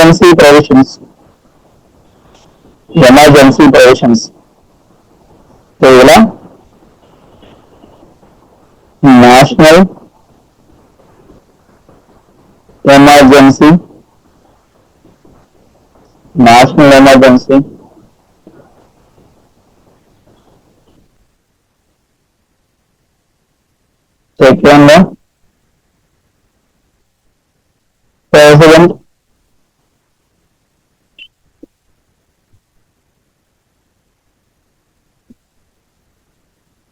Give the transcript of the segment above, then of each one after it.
emergency provisions. Emergency provisions. National emergency. National emergency. Second, President.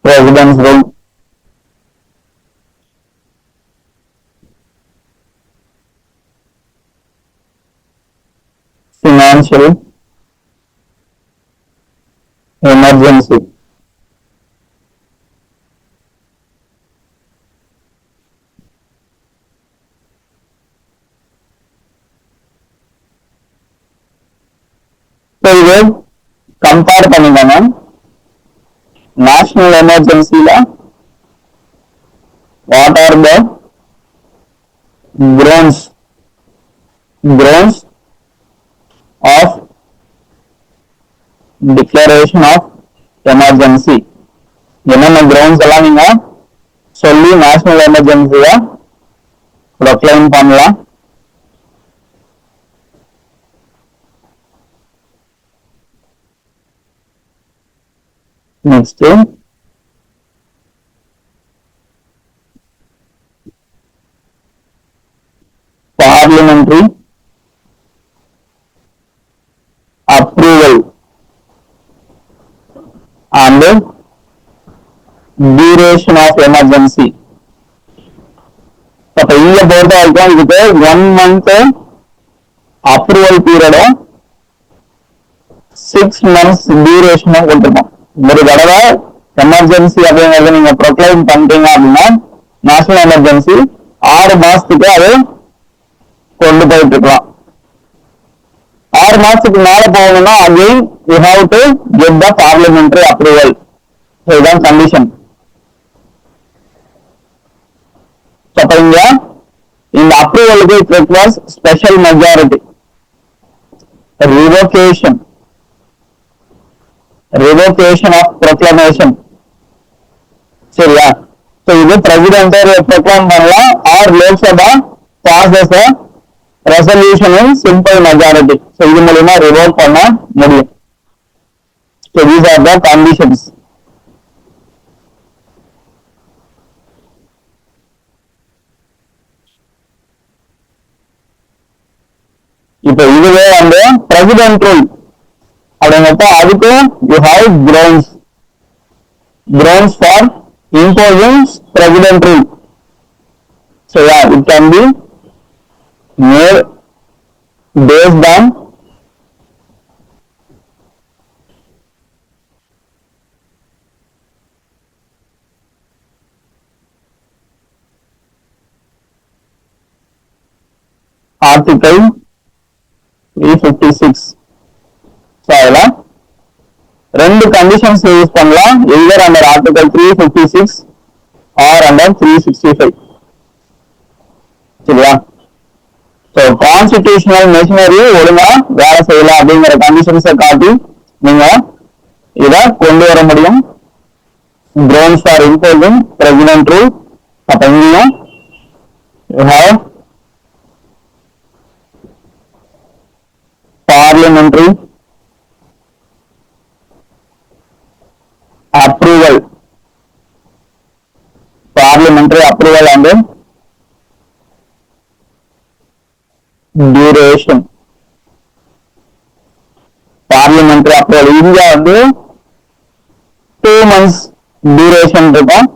President's rule. Financial emergency. So இது compare பண்ணிக்கோங்க. National எமர்ஜென்சில what are the grounds of declaration of emergency. என்னென்ன grounds எல்லாம் நீங்க சொல்லி national எமர்ஜென்சிய proclaim பண்ணலாம். Next parliamentary approval and duration of emergency. அப்ப இங்க பொறுத்த வரைக்கும் இதுக்கு 1 month அப்ரூவல் பீரியடும் 6 months டியூரேஷனும் கொடுத்துருக்கோம். ஒரு தடவை எமர்ஜென்சி அப்படிங்கறத நீங்க ப்ரொக்ளைம் பண்றீங்க அப்படின்னா நேஷனல் எமர்ஜென்சி 6 மாசத்துக்கு அது கொண்டு போயிட்டு இருக்கலாம். 6 மாசத்துக்கு மேல போகணும்னா again you have to get the parliamentary approval. இதுதான் கண்டிஷன். அப்ப இங்க இந்த அப்ரூவலுக்கு it requires special majority. Revocation of proclamation. சரியா? இது பிரசிடென்ட் ப்ரொக்ளைம் பண்ணலாம் or Lok Sabha passes resolution in simple majority. இது மூலமா ரிவோக் பண்ண முடியும். These are the conditions. இப்ப இதுவே வந்து பிரசிடென்ட் ரூல் அப்படிங்கிறப்ப அதுக்கு you have grounds for imposing president rule. So yeah, it can be made based on Article 356. So அதெல்லாம் ரெண்டு கண்டிஷன்ஸ் யூஸ் பண்ணலாம். either under Article 356 or under 365. சரியா? ஸோ கான்ஸ்டிடியூஷனல் மெஷினரி ஒழுங்கா வேலை செய்யலாம் அப்படிங்கிற கண்டிஷன்ஸை காட்டி நீங்க இதை கொண்டு வர முடியும். grounds for imposing president rule. அப்ப இங்கேயும் you have parliamentary approval and duration. parliamentary approval India வந்து 2 months duration இருக்கும்.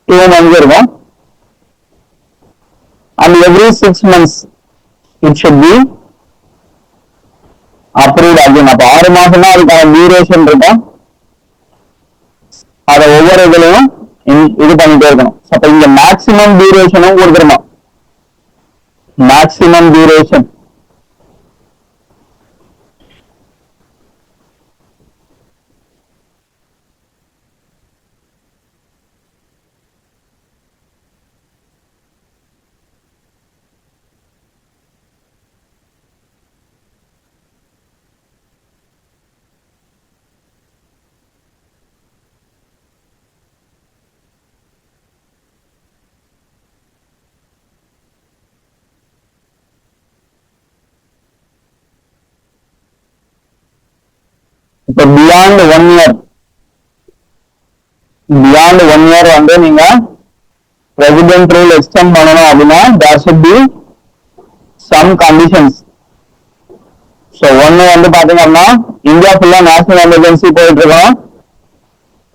2 months இருக்கும். and every 6 months it should be approved again. அப்ப 6 மாசம் தான் அதுக்கான டியூரேஷன் இருக்கும். அதை ஒவ்வொரு இதுலையும் இது பண்ணிட்டே இருக்கணும். அப்ப இங்க மேக்சிமம் டியூரேஷனும் கொடுத்துருமா. மேக்சிமம் டியூரேஷன் இப்ப பியாண்ட் 1 இயர் வந்து நீங்க பிரசிடென்ட் ரூல் எக்ஸ்டெண்ட் பண்ணணும் அப்படின்னா there should be some conditions. So ஒன்னு வந்து பாத்தீங்க அப்படின்னா இந்தியா ஃபுல்லா நேஷனல் எமர்ஜென்சி போயிட்டு இருக்கோம்.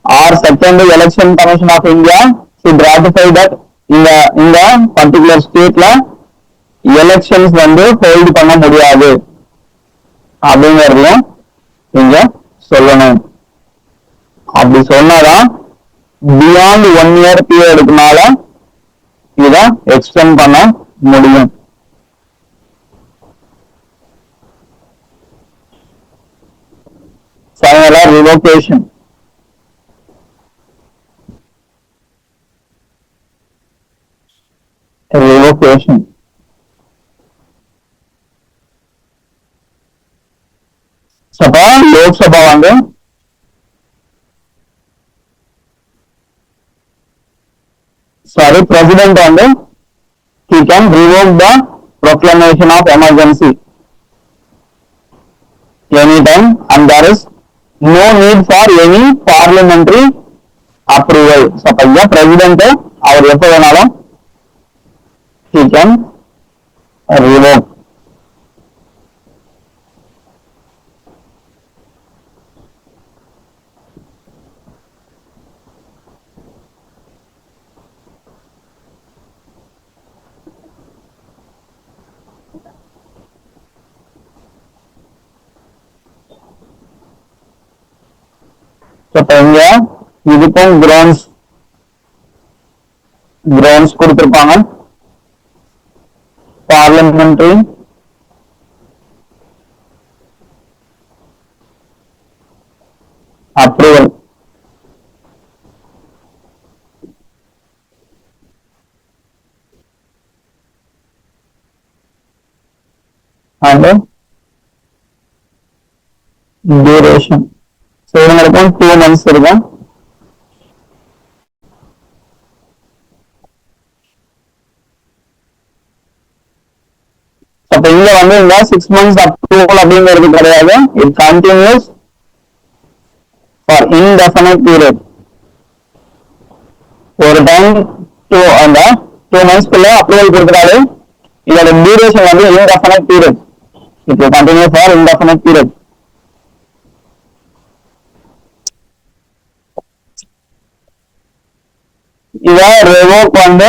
Or second Election Commission of India should ratify that இந்த பர்டிகுலர் ஸ்டேட்ல எலெக்ஷன்ஸ் வந்து ஹோல்டு பண்ண முடியாது அப்படிங்கறதையும் நீங்க சொல்லணும். அப்படி சொன்னாதான் பியாண்ட் 1 இயர் பீரியடுக்குனால இத எக்ஸ்டெண்ட் பண்ண முடியும். ஃபைனலா ரிவோகேஷன். சபா லோக்சபா வந்து president வந்து he can revoke the proclamation of emergency anytime and there is no need for any parliamentary approval. So president அவர் எப்ப வேணாலும் he can revoke. இங்க இதுக்கும் கிரவுண்ட்ஸ் கொடுத்திருப்பாங்க. Parliamentary approval. and duration. So இவங்களுக்கும் 2 months இருக்கும். அப்ப இங்க வந்து இந்த 6 months அப்ரூவல் அப்படிங்கிறது கிடையாது. It continuous for indefinite period. ஒரு டைம் அந்த 2 monthsக்குள்ள அப்ரூவல் கொடுக்குறாரு. இதோட டியூரேஷன் வந்து indefinite period. It will continue for indefinite period. இத ரிவோக் வந்து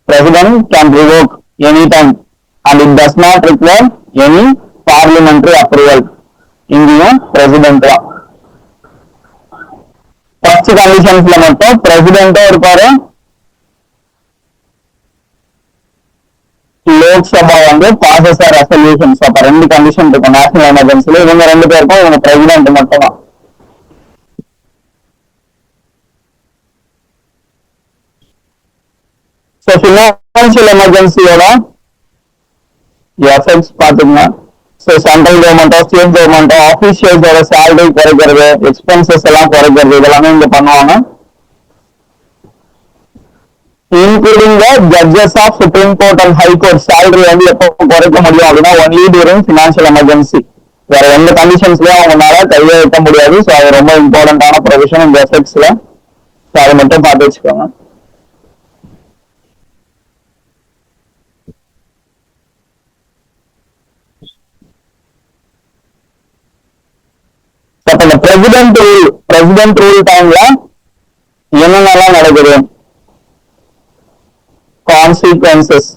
president can revoke anytime and it does not require any parliamentary approval. இங்கேயும் president தான். ஃபர்ஸ்ட் கண்டிஷன்ஸ்ல மட்டும் பிரசிடென்ட்டும் இருப்பாரு, லோக்சபா வந்து பாசஸ் ஆர் ரெசல்யூஷன்ஸ். அப்ப 2 கண்டிஷன் இருக்கும் நேஷனல் எமர்ஜென்சில. இவங்க 2 பேருக்கும் இவங்க பிரசிடென்ட் மட்டும் தான். ஃபினான்சியல் எமர்ஜென்சியோட எஃபெக்ட்ஸ் பாத்தீங்கன்னா, சென்ட்ரல் கவர்மெண்டோ ஸ்டேட் கவர்மெண்டோ ஆபீஷியல்ஸோட சேலரி குறைக்கிறது, எக்ஸ்பென்சஸ் எல்லாம் குறைக்கிறது, இதெல்லாமே இங்க பண்ணுவாங்க. Including the judges of Supreme Court and High Court salary வந்து எப்போ குறைக்க முடியும் அப்படின்னா ஒன்லி டியூரிங் ஃபினான்சியல் எமர்ஜென்சி. வேற எந்த கண்டிஷன்ஸ்லயும் அவங்களால கையில வைக்க முடியாது. ஸோ அது ரொம்ப இம்பார்ட்டன்டான ப்ரொவிஷன் இந்த எஃபெக்ட்ஸ்ல. ஸோ அதை மட்டும் பார்த்து வச்சுக்கோங்க. இந்த பிரசிடென்ட் ரூல் டைம்ல என்னென்னலாம் நடக்குது, கான்சிக்வன்சஸ்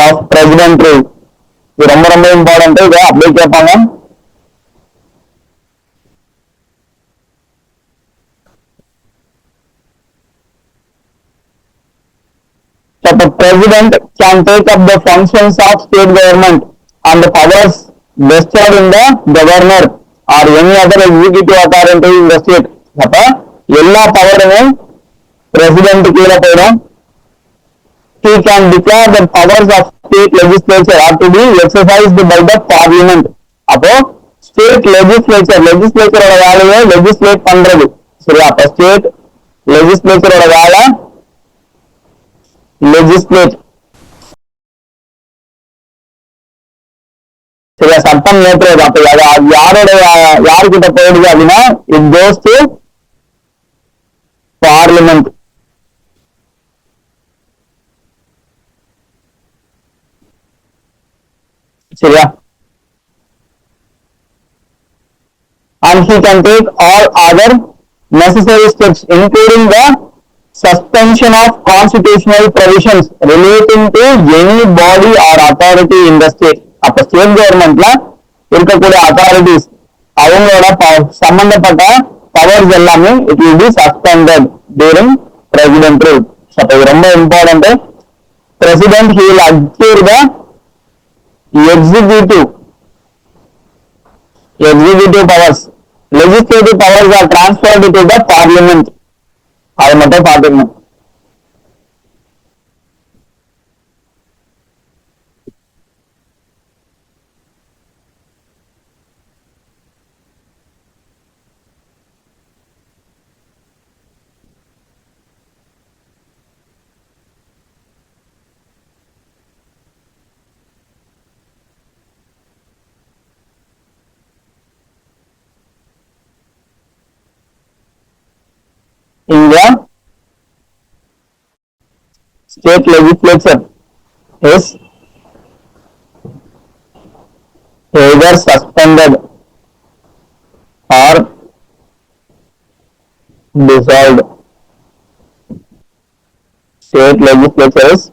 ஆஃப் பிரசிடென்ட் ரூல். இது ரொம்ப ரொம்ப இம்பார்ட்டன்ட். இதை அப்படியே கேட்பாங்க. The president can take up the functions of state government and the powers vested in the governor or any other executive authority in the state. அப்ப எல்லா பவருமே பிரசிடென்ட் கீழே போயிடும். He can declare the powers of state legislature are to be exercised by the parliament. அப்போ state லெஜிஸ்லேச்சரோட வேலையை legislate பண்றது. சரியா? அப்ப state லெஜிஸ்லேச்சரோட வேலை லெஜிஸ்லேட் சட்டம் ஏற்றுவது. அப்ப யாரோட யாருக்கிட்ட போயிடுது அப்படின்னா இட் கோஸ் டு பார்லிமெண்ட். சரியா? And he can take all other necessary steps including the suspension of constitutional provisions relating to any body or authority in the state. அப்ப ஸ்டேட் கவர்மெண்ட்ல இருக்கக்கூடிய அத்தாரிட்டிஸ் அவங்களோட சம்பந்தப்பட்ட பவர்ஸ் எல்லாமே it will be suspended during president rule. அப்ப இது ரொம்ப important. President he will adhere the executive powers. Legislative powers are transferred to the parliament. அதை மட்டும் பார்த்துக்கணும். India state legislature is either suspended or dissolved. State legislature is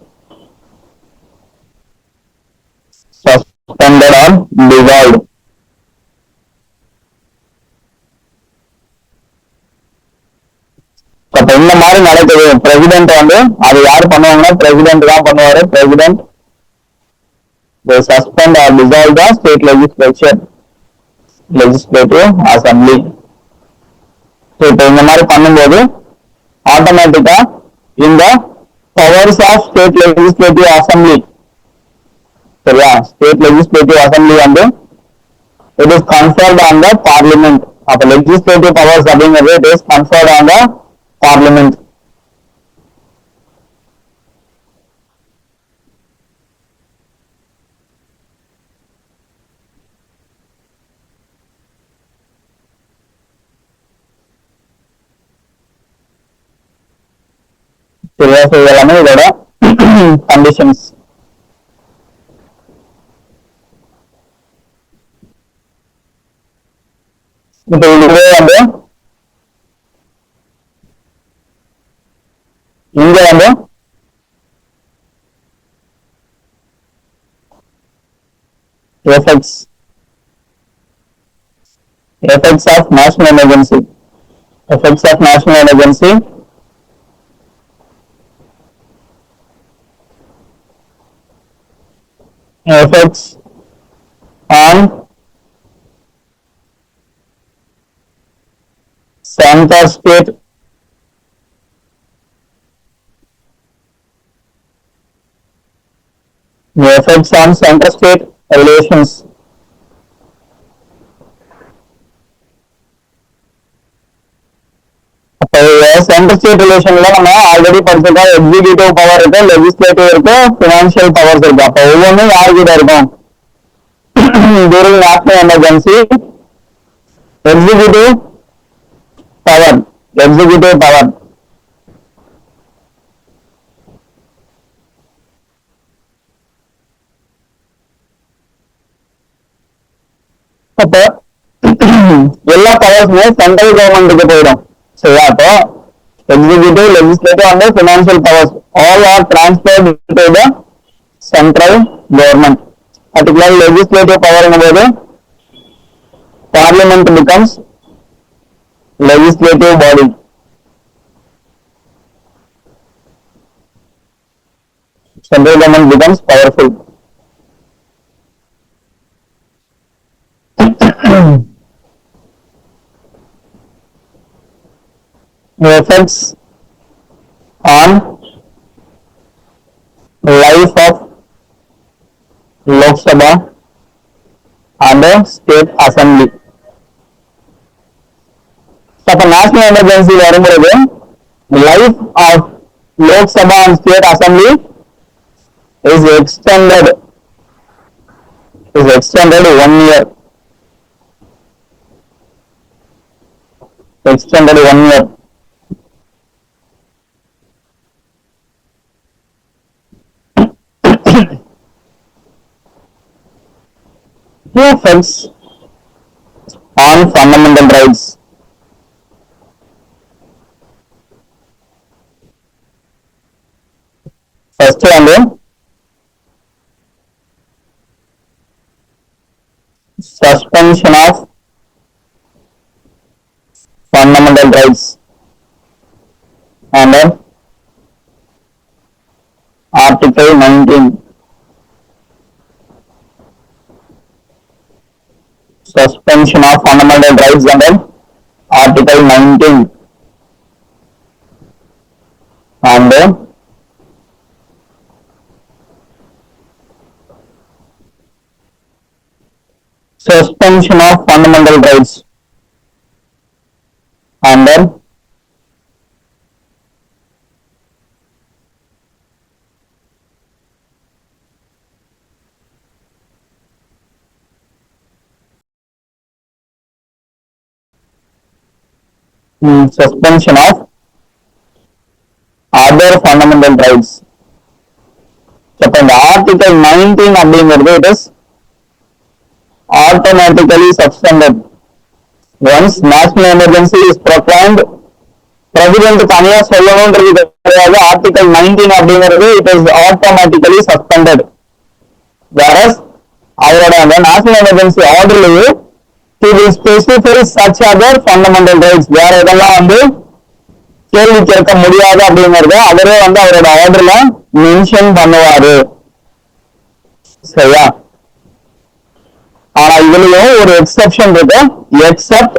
suspended or dissolved. அப்ப இந்த மாதிரி நடக்குது. பிரசிடென்ட் வந்து அது யாரு பண்ணுவாங்கன்னா பிரசிடென்ட் தான் பண்ணுவாரு. President they suspend or dissolve the state legislature, legislative assembly. இப்ப இந்த மாதிரி பண்ணும்போது ஆட்டோமேட்டிக்கா இந்த powers of state legislative assembly, சரியா, ஸ்டேட் லெஜிஸ்லேட்டிவ் அசம்பிளி வந்து it is conferred on the parliament. அப்ப legislative powers அப்படிங்கிறது it is conferred on the parliament. சரியா? எல்லாமே இதோட கண்டிஷன்ஸ். இப்ப இதுவே வந்து இங்க வந்து effects of national emergency. Effects of national emergency. Effects on center state effects on center state relations. Central state ரிலேஷன்ல நம்ம ஆல்ரெடி படிச்சிருக்கோம். எக்ஸிகியூட்டிவ் பவர் இருக்கு, லெஜிஸ்லேட்டிவ் இருக்கு, பினான்சியல் பவர்ஸ் இருக்கு. அப்ப ஒவ்வொன்றும் யாருக்கிட்ட இருக்கும்? During national emergency executive power அப்ப எல்லா பவர்ஸுமே சென்ட்ரல் கவர்மெண்ட்டுக்கு போயிடும். சரியா? அப்போ executive, legislative and financial powers all are transferred to the central government. Particularly legislative power என்னது? Parliament becomes legislative body. Central government becomes powerful. Effects on life of Lok Sabha and the state assembly. அப்ப national emergency வரும்போது life of Lok Sabha and state assembly is extended is extended 1 year. Extended 1 year. Who affects on fundamental rights? First one, suspension of fundamental rights, and then Article 19. Suspension of fundamental rights and then Article 19. And then suspension of fundamental rights and then suspension of other fundamental rights. அப்ப இந்த article 19 அப்படிங்கிறது it is automatically suspended once national emergency is proclaimed. President தனியா சொல்லணும்ன்றது கிடையாது. Article 19 அப்படிங்கிறது it is automatically suspended. whereas அவரோட அந்த national emergency ஆர்டர்லயே he will specify such other fundamental rights, வேற இதெல்லாம் வந்து கேள்வி கேட்க முடியாது அப்படிங்கறத அவரே வந்து அவரோட ஆர்டர்ல மென்ஷன் பண்ணுவாரு. சரியா? ஆனா இதுலயும் ஒரு எக்ஸெப்ஷன் இருக்கு. Except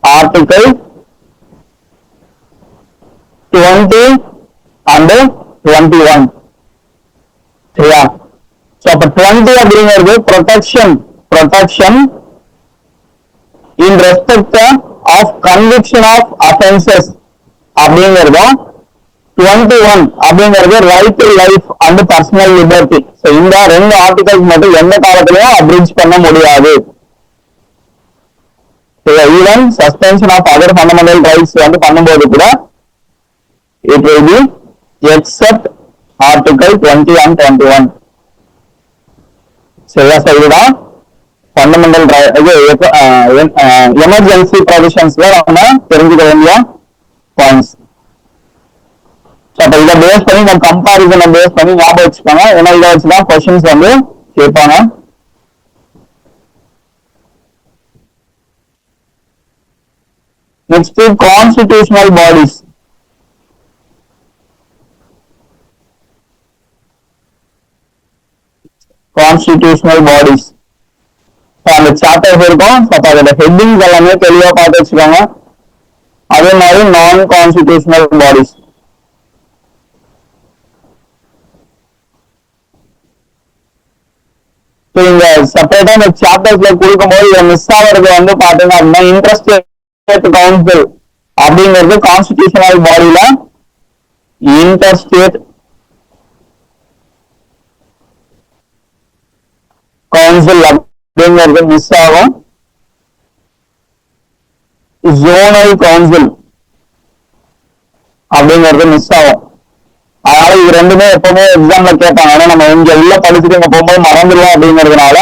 article 20 and 21. சரியா? அப்ப 20 அப்படிங்கிறது protection in respect of conviction of offenses அப்படிங்கிறதும் 21 அப்படிங்கிறது right to life and personal liberty. இந்த ரெண்டு ஆர்டிகல்ஸ் மட்டும் எந்த காலத்திலையும் அப்ரிட்ஜ் பண்ண முடியாது. Even suspension of other fundamental rights வந்து பண்ணும்போது கூட it will be except article 20 and 21. சரியா? இதுதான் ஃபண்டமெண்டல் எமர்ஜென்சி ப்ரொவிஷன்ஸ்ல நம்ம தெரிஞ்சுக்க வேண்டிய பாயிண்ட்ஸ். அப்ப இதை பேஸ் பண்ணி நம்ம கம்பாரிசனை பேஸ் பண்ணி ஞாபகம் வச்சுக்கோங்க. ஏன்னா இதை வச்சுதான் கொஸ்டின்ஸ் வந்து கேட்பாங்க. Next constitutional bodies. Constitutional bodies அந்த சாப்டர்ஸ் இருக்கும். அதோட ஹெட்டிங்ஸ் எல்லாமே தெளிவா பார்த்து வச்சுக்கோங்க. அதே மாதிரி நான் கான்ஸ்டிடியூஷனல் பாடிஸ். இங்க செப்பரேட்டா இந்த சாப்டர்ஸ்ல கொடுக்கும்போது இதை மிஸ் ஆகிறது வந்து பாத்தீங்க அப்படின்னா இன்டர்ஸ்டேட் கவுன்சில் அப்படிங்கிறது கான்ஸ்டிடியூஷனல் பாடியில இன்டர்ஸ்டேட் கவுன்சில் அப்படிங்கிறது மிஸ் ஆகும். ஜோனல் கவுன்சில் அப்படிங்கிறது மிஸ் ஆகும். அதனால இது ரெண்டுமே எப்பவுமே எக்ஸாம்ல கேட்பாங்க. ஆனா நம்ம இங்க உள்ள படிச்சுட்டு இங்க போகும்போது மறந்துடுவோம் அப்படிங்கிறதுனால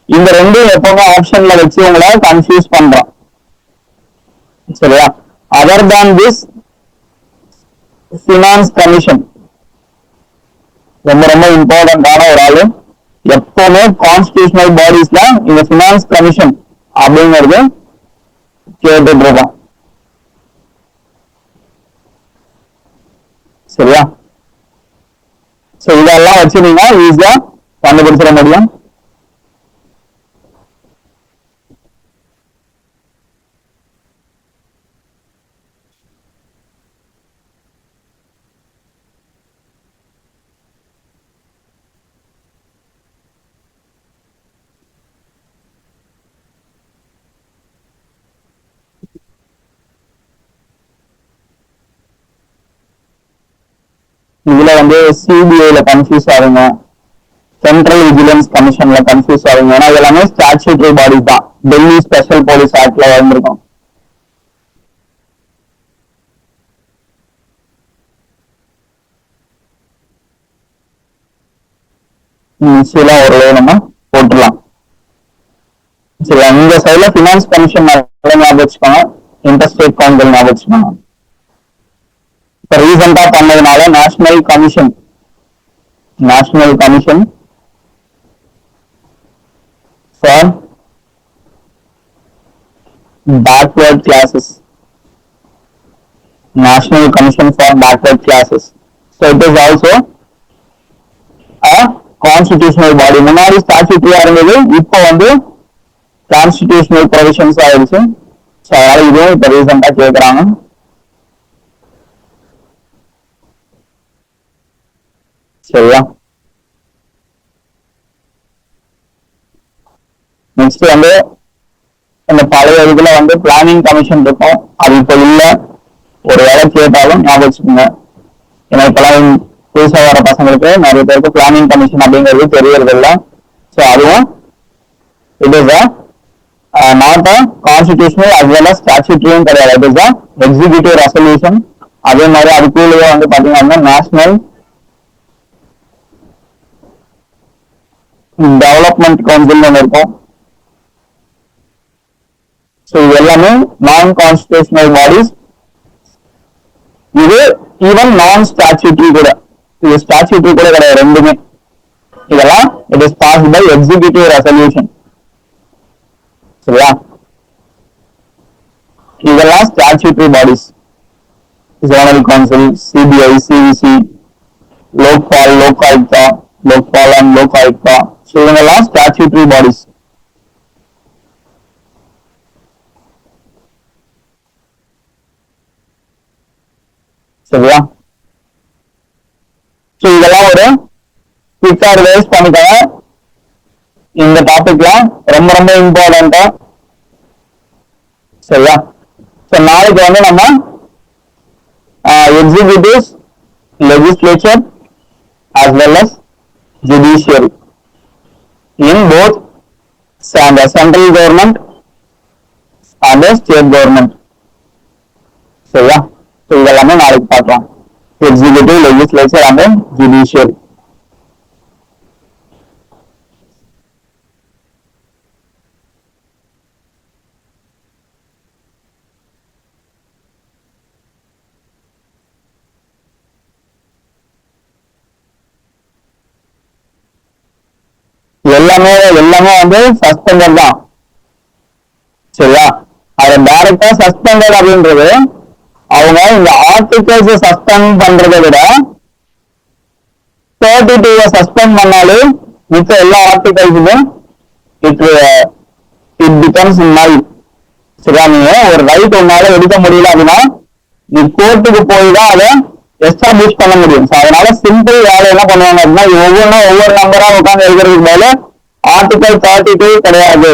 இந்த ரெண்டும் எப்பவுமே ஆப்ஷன்ல வச்சு உங்களை கன்ஃபியூஸ் பண்றோம். சரியா? Other than this finance commission ரொம்ப ரொம்ப இம்பார்ட்டன்டான ஒரு ஆளு. எப்பவுமே கான்ஸ்டிடியூஷனல் பாடிஸ்ல இந்த ஃபினான்ஸ் கமிஷன் அப்படிங்கிறது கேட்டுட்டு இருக்கோம். சரியா? இதெல்லாம் வச்சு நீங்க ஈஸியா கண்டுபிடிச்சிட முடியும். இதுல வந்து சிபிஐல கன்ஃபியூஸ் ஆகுங்க, சென்ட்ரல் விஜிலன்ஸ் கமிஷன்ல கன்ஃபியூஸ் ஆகுங்க. ஏன்னா எல்லாமே ஸ்டாச்சுட்டரி பாடிஸ் தான். டெல்லி ஸ்பெஷல் போலீஸ் ஆக்ட்ல வந்திருக்கும். நிச்சயம் ஓரளவு நம்ம போட்டுடலாம். சரியா? இந்த சைட்ல பினான்ஸ் கமிஷன் ஞாபகம் வச்சுக்கோங்க, இன்டர்ஸ்டேட் கவுன்சில் ஞாபகம் வச்சுக்கோங்க. இப்ப ரீசெண்டா பண்ணதுனால national commission for backward classes, national commission for backward classes. So it is also constitutional பாடி. முன்னாடி ஸ்டாச்சுட்டரியா இருந்தது, இப்போ வந்து கான்ஸ்டிடியூஷனல் ப்ரொவிஷன்ஸ் ஆயிடுச்சு. ஸோ அதனால இதுவும் இப்ப ரீசெண்டா கேட்கறாங்க. சரியா? நெக்ஸ்ட் வந்து இந்த பழைய இதுல வந்து பிளானிங் கமிஷன் இருக்கும், அது இப்ப இல்ல. ஒரு வேலை கேட்டாலும் ஞாபகம் வச்சுக்கோங்க. ஏன்னா இப்பெல்லாம் புதுசா வர பசங்களுக்கு நிறைய பேருக்கு பிளானிங் கமிஷன் அப்படிங்கிறது தெரியறது இல்லை. ஸோ அதுவும் it is not a constitutional as well as ஸ்டாச்சுட்டரியும் கிடையாது. It is a executive resolution. அதே மாதிரி அதுக்குள்ளேயே வந்து பாத்தீங்கன்னா நேஷனல் டெவலப்மெண்ட் கவுன்சில் ஒன்று இருக்கும். ஸோ இது எல்லாமே நான் கான்ஸ்டிடியூஷனல் பாடிஸ். இது ஈவன் நான் ஸ்டாச்சுட்டரி கூட, இது ஸ்டாச்சுட்டரி கூட கிடையாது, ரெண்டுமே. இதெல்லாம் it is passed by executive resolution. சரியா? இதெல்லாம் statutory bodies. Zonal council, CBI, CVC, Lokpal, Lokayukta, Lokpal and Lokayukta. So இவங்கெல்லாம் ஸ்டாச்சுட்டரி பாடிஸ். சரியா? ஸோ இதெல்லாம் ஒரு குயிக்கா ரிவைஸ் பண்ணிக்கோங்க. இந்த டாபிக்லாம் ரொம்ப ரொம்ப இம்பார்ட்டன்டா. சரியா? ஸோ நாளைக்கு வந்து நம்ம executives, legislature as well as judiciary in both the central government and the state government. சரியா? ஸோ இதெல்லாமே நாளைக்கு பார்க்கலாம். Executive, legislature and judiciary. எல்லாமே வந்து சஸ்பெண்டட் தான். சரியா? அதை டைரக்டா சஸ்பெண்டட் அப்படின்றது அவங்க இந்த ஆர்டிகல்ஸ் சஸ்பெண்ட் பண்றதை விட 32 சஸ்பெண்ட் பண்ணாலே மிச்ச எல்லா ஆர்டிகல்ஸுமே இட் பிகம்ஸ் நல். சரியா? நீங்க ஒரு ரைட் ஒன்னால எடுக்க முடியல அப்படின்னா நீ கோர்ட்டுக்கு போய் தான் அதை எஸ்டாப்ளிஷ் பண்ண முடியும். அதனால சிம்பிள் வேலை என்ன பண்ணுவாங்க அப்படின்னா, ஒவ்வொரு நம்பரா உட்காந்து எழுதுறதுக்கு மேல ஆர்டிகல் 32 கிடையாது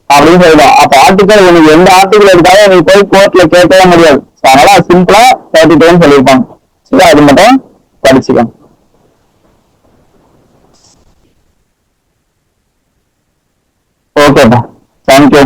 அப்படின்னு சொல்லிடும். அப்ப ஆர்டிகல் உனக்கு எந்த ஆர்டிகல் எடுத்தாலும் நீ போய் கோர்ட்ல கேட்கவே முடியாது. அதனால சிம்பிளா 32 சொல்லியிருப்பாங்க. சரி, அது மட்டும் படிச்சுக்கோங்க. ஓகேப்பா, தேங்க்யூ.